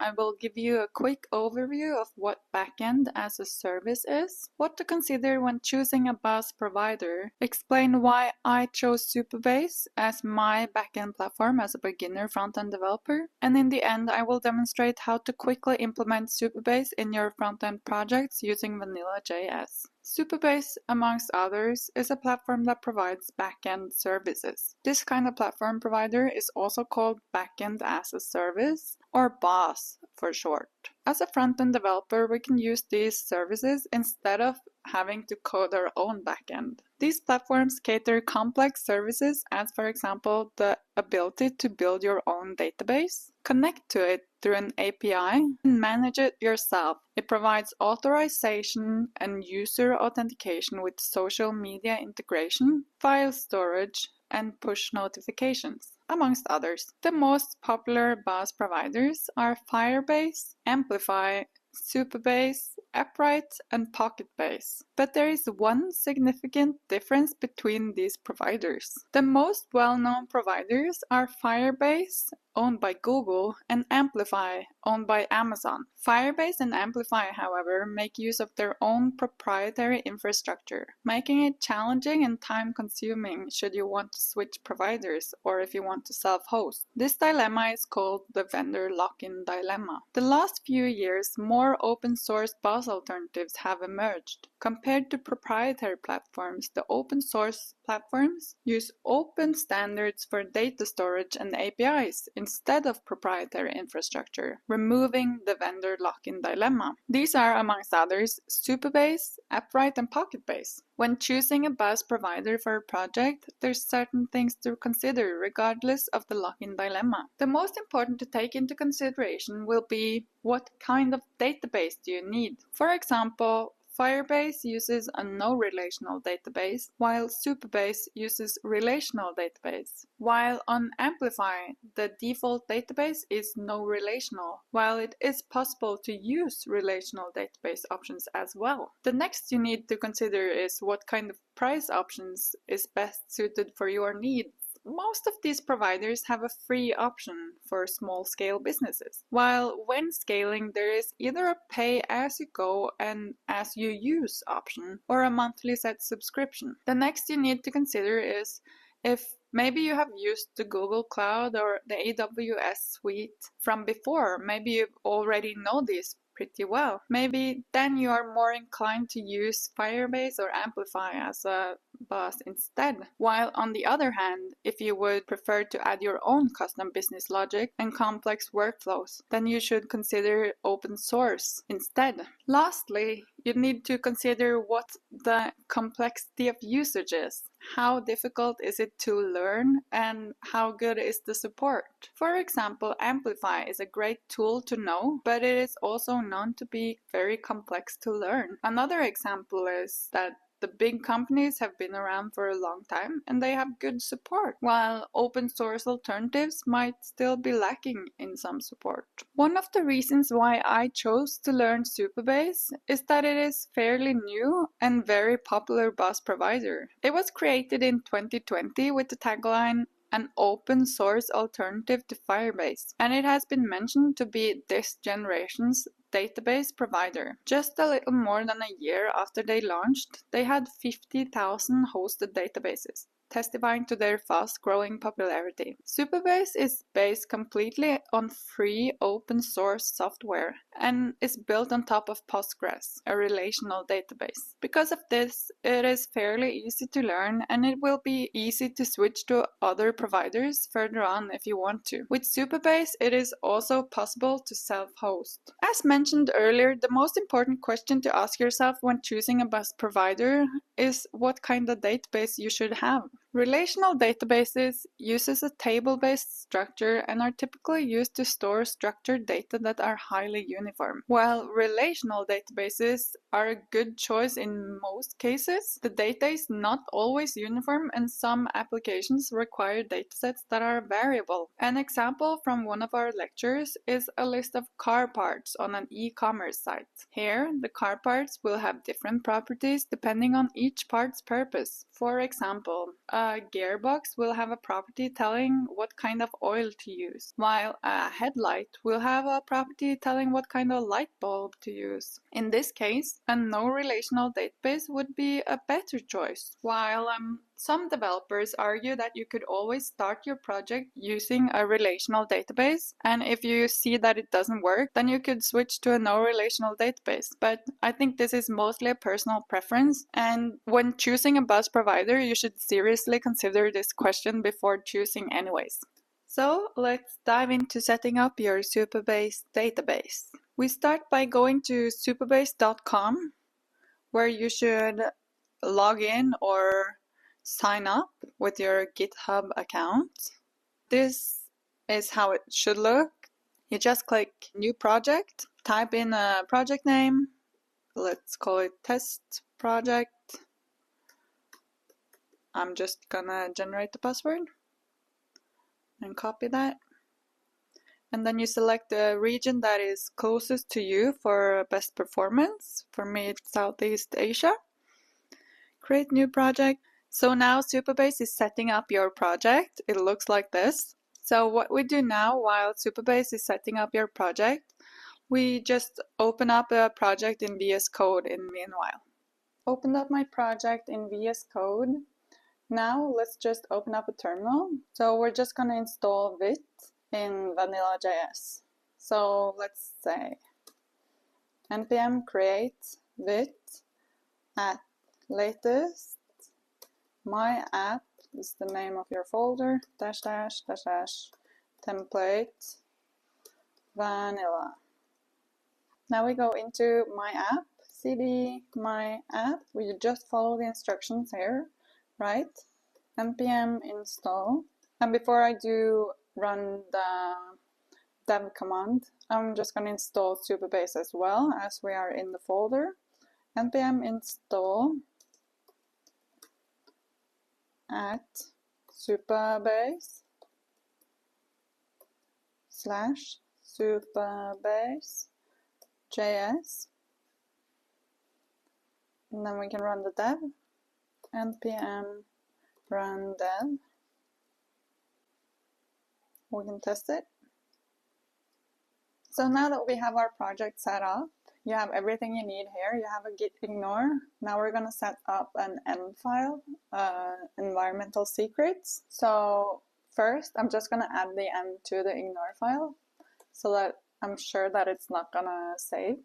I will give you a quick overview of what backend as a service is, what to consider when choosing a BaaS provider, explain why I chose Supabase as my backend platform as a beginner front-end developer, and in the end I will demonstrate how to quickly implement Supabase in your front-end projects using Vanilla.js. Supabase, amongst others, is a platform that provides backend services. This kind of platform provider is also called Backend as a Service, or BaaS for short. As a front-end developer, we can use these services instead of having to code our own backend. These platforms cater complex services as, for example, the ability to build your own database, connect to it through an API, and manage it yourself. It provides authorization and user authentication with social media integration, file storage, and push notifications, amongst others. The most popular BaaS providers are Firebase, Amplify, Supabase, Upright, and PocketBase. But there is one significant difference between these providers. The most well-known providers are Firebase, owned by Google, and Amplify, owned by Amazon. Firebase and Amplify, however, make use of their own proprietary infrastructure, making it challenging and time-consuming should you want to switch providers or if you want to self-host. This dilemma is called the vendor lock-in dilemma. The last few years, more open-source BaaS alternatives have emerged. Compared to proprietary platforms, the open-source platforms use open standards for data storage and APIs instead of proprietary infrastructure, removing the vendor lock-in dilemma. These are, amongst others, Supabase, Upright, and PocketBase. When choosing a BaaS provider for a project, there's certain things to consider regardless of the lock-in dilemma. The most important to take into consideration will be what kind of database do you need. For example, Firebase uses a no-relational database, while Supabase uses relational database. While on Amplify, the default database is no-relational, while it is possible to use relational database options as well. The next you need to consider is what kind of price options is best suited for your needs. Most of these providers have a free option for small-scale businesses, while when scaling there is either a pay-as-you-go and as-you-use option or a monthly set subscription. The next you need to consider is if maybe you have used the Google Cloud or the AWS suite from before, maybe you already know these pretty well. Maybe then you are more inclined to use Firebase or Amplify as a BaaS instead. While on the other hand, if you would prefer to add your own custom business logic and complex workflows, then you should consider open source instead. Lastly, you need to consider what the complexity of usage is. How difficult is it to learn and how good is the support? For example, Amplify is a great tool to know, but it is also known to be very complex to learn. Another example is that the big companies have been around for a long time and they have good support, while open source alternatives might still be lacking in some support. One of the reasons why I chose to learn Supabase is that it is fairly new and very popular BaaS provider. It was created in 2020 with the tagline an open source alternative to Firebase, and it has been mentioned to be this generation's database provider. Just a little more than a year after they launched, they had 50,000 hosted databases, testifying to their fast-growing popularity. Supabase is based completely on free open-source software and is built on top of Postgres, a relational database. Because of this, it is fairly easy to learn and it will be easy to switch to other providers further on if you want to. With Supabase, it is also possible to self-host. As mentioned earlier, the most important question to ask yourself when choosing a BaaS provider is what kind of database you should have. Relational databases uses a table-based structure and are typically used to store structured data that are highly uniform. While relational databases are a good choice in most cases, the data is not always uniform and some applications require datasets that are variable. An example from one of our lectures is a list of car parts on an e-commerce site. Here, the car parts will have different properties depending on each part's purpose. For example, a a gearbox will have a property telling what kind of oil to use, while a headlight will have a property telling what kind of light bulb to use. In this case, a no-relational database would be a better choice, while some developers argue that you could always start your project using a relational database, and if you see that it doesn't work, then you could switch to a no-relational database. But I think this is mostly a personal preference, and when choosing a BaaS provider, you should seriously consider this question before choosing anyways. So let's dive into setting up your Supabase database. We start by going to supabase.com, where you should log in or sign up with your GitHub account. This is how it should look. You just click New Project, type in a project name, let's call it Test Project. I'm just gonna generate the password and copy that. And then you select the region that is closest to you for best performance. For me, it's Southeast Asia. Create new project. So now Supabase is setting up your project. It looks like this. So what we do now while Supabase is setting up your project, we just open up a project in VS Code in meanwhile. Opened up my project in VS Code. Now let's just open up a terminal. So we're just going to install Vite in vanilla.js. So let's say npm create Vite at latest my app is the name of your folder -- template vanilla. Now we go into my app, cd my app. We just follow the instructions here, right? npm install. And before I do run the dev command, I'm just going to install Supabase as well, as we are in the folder. npm install at Supabase / Supabase JS. And then we can run the dev. npm run dev. We can test it. So now that we have our project set up, you have everything you need here. You have a git ignore. Now we're going to set up an env file, environmental secrets. So first, I'm just going to add the env to the ignore file so that I'm sure that it's not going to save.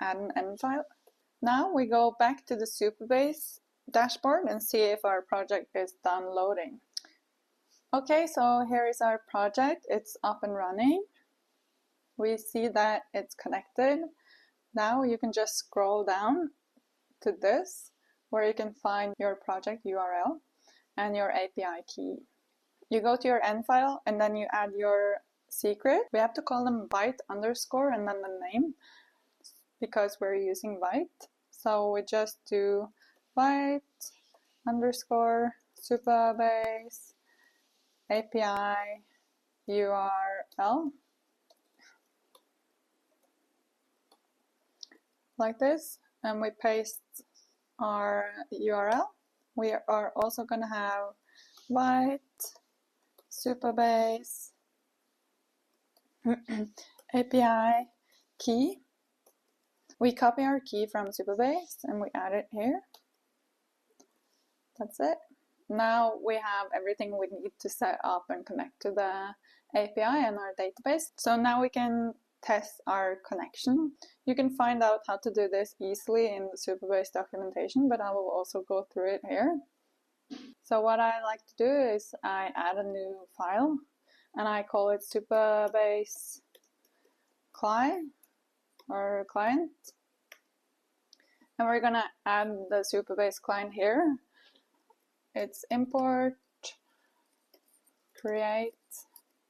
Add an env file. Now we go back to the Supabase dashboard and see if our project is done loading. Okay, so here is our project. It's up and running. We see that it's connected. Now you can just scroll down to this, where you can find your project URL and your API key. You go to your env file and then you add your secret. We have to call them Vite underscore and then the name, because we're using Vite. So we just do Vite underscore Supabase API URL. Like this, and we paste our URL. We are also going to have Vite Supabase API key. We copy our key from Supabase and we add it here. That's it. Now we have everything we need to set up and connect to the API and our database. So now we can test our connection. You can find out how to do this easily in the Supabase documentation, but I will also go through it here. So what I like to do is I add a new file and I call it Supabase client or client. And we're gonna add the Supabase client here. It's import create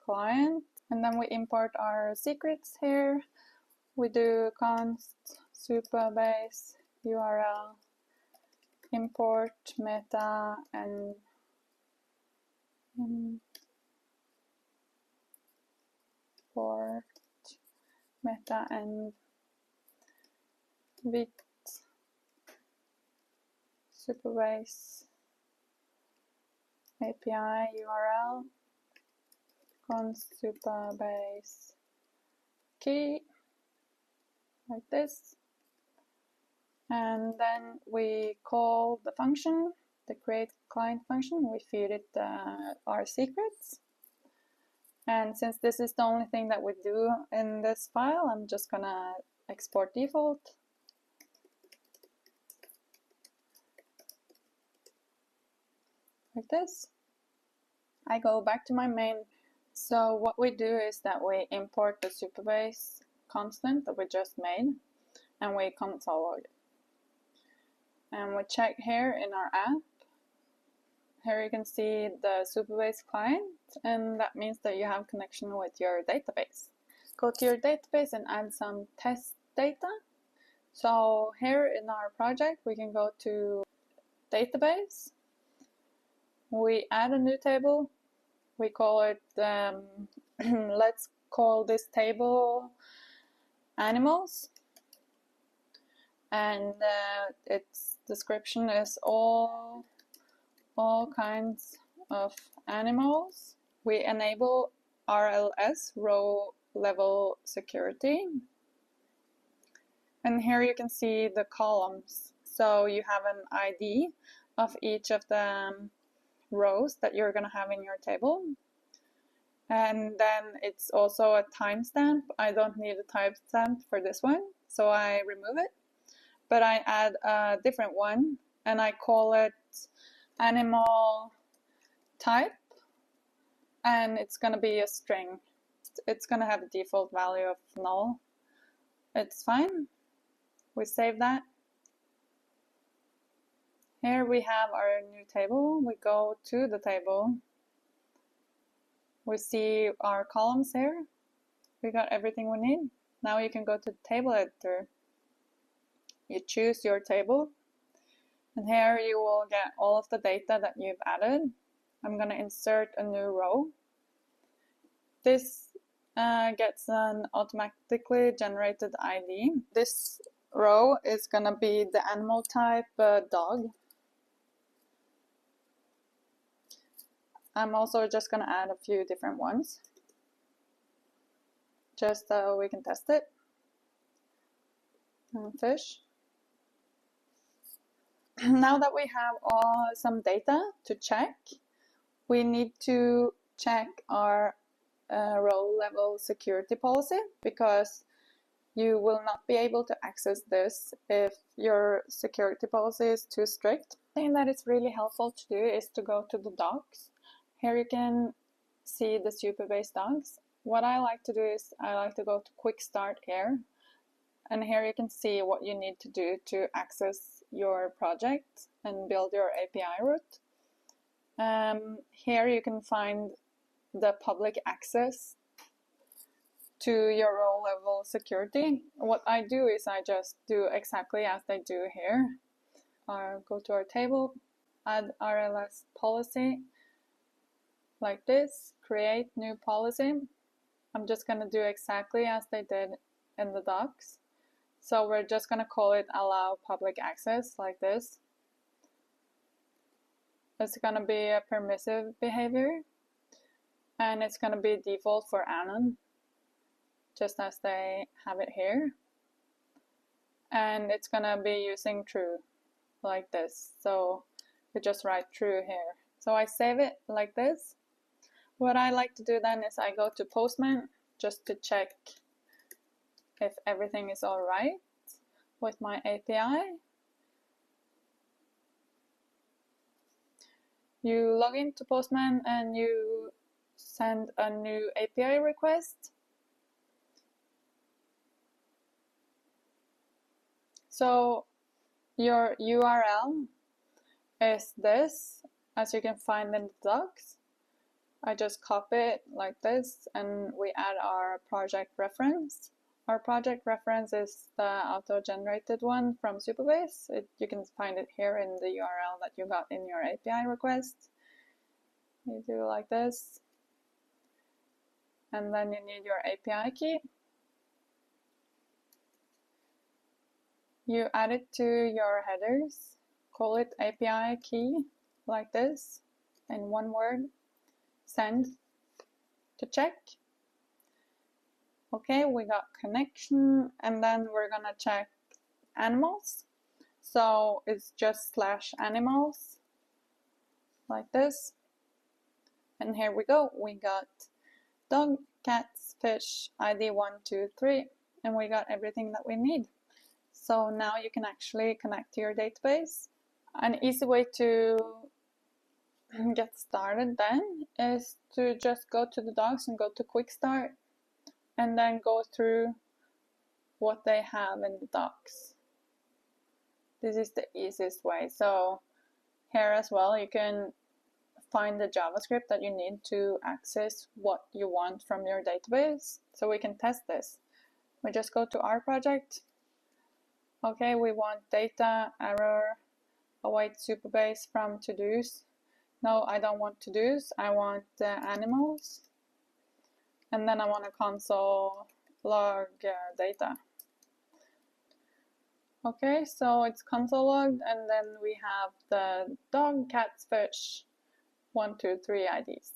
client. And then we import our secrets here. We do const Supabase URL import meta and import meta and Vite Supabase API URL const Supabase key, like this. And then we call the function, the create client function, we feed it our secrets. And since this is the only thing that we do in this file, I'm just gonna export default. Like this. I go back to my main. So what we do is that we import the Supabase constant that we just made, and we console log it. And we check here in our app. Here you can see the Supabase client, and that means that you have connection with your database. Go to your database and add some test data. So here in our project, we can go to database. We add a new table. We call it, let's call this table animals. And its description is all kinds of animals. We enable RLS, row level security. And here you can see the columns. So you have an ID of each of the rows that you're going to have in your table. And then it's also a timestamp. I don't need a timestamp for this one, so I remove it. But I add a different one, and I call it animal type, and it's going to be a string. It's going to have a default value of null. It's fine. We save that. Here we have our new table. We go to the table. We see our columns here. We got everything we need. Now you can go to the table editor. You choose your table, and here you will get all of the data that you've added. I'm going to insert a new row. This gets an automatically generated ID. This row is going to be the animal type dog. I'm also just going to add a few different ones, just so we can test it. Fish. Now that we have some data to check, we need to check our row level security policy, because you will not be able to access this if your security policy is too strict. The thing that is really helpful to do is to go to the docs. Here you can see the Supabase docs. What I like to do is I like to go to Quick Start here. And here you can see what you need to do to access your project and build your API route. Here you can find the public access to your row level security. What I do is I just do exactly as they do here. Go to our table, add RLS policy, like this, create new policy. I'm just going to do exactly as they did in the docs. So we're just going to call it allow public access, like this. It's going to be a permissive behavior, and it's going to be default for Anon, just as they have it here. And it's going to be using true, like this. So we just write true here. So I save it like this. What I like to do then is I go to Postman just to check if everything is all right with my API. You log into Postman and you send a new API request. So your URL is this, as you can find in the docs. I just copy it like this, and we add our project reference. Our project reference is the auto-generated one from Supabase. You can find it here in the URL that you got in your API request. You do like this. And then you need your API key. You add it to your headers. Call it API key, like this. in one word, send to check. Okay, we got connection, and then we're gonna check animals. So it's just /animals, like this. And here we go, we got dog, cats, fish, ID 1, 2, 3, and we got everything that we need. So now you can actually connect to your database. An easy way to get started then is to just go to the dogs and go to Quick Start, and then go through what they have in the docs. This is the easiest way. So here as well, you can find the JavaScript that you need to access what you want from your database. So we can test this. We just go to our project. Okay, we want data, error, await Supabase from to-dos. No, I don't want to-dos, I want the animals. And then I want a console log data. Okay, so it's console logged, and then we have the dog, cats, fish, 1, 2, 3 IDs.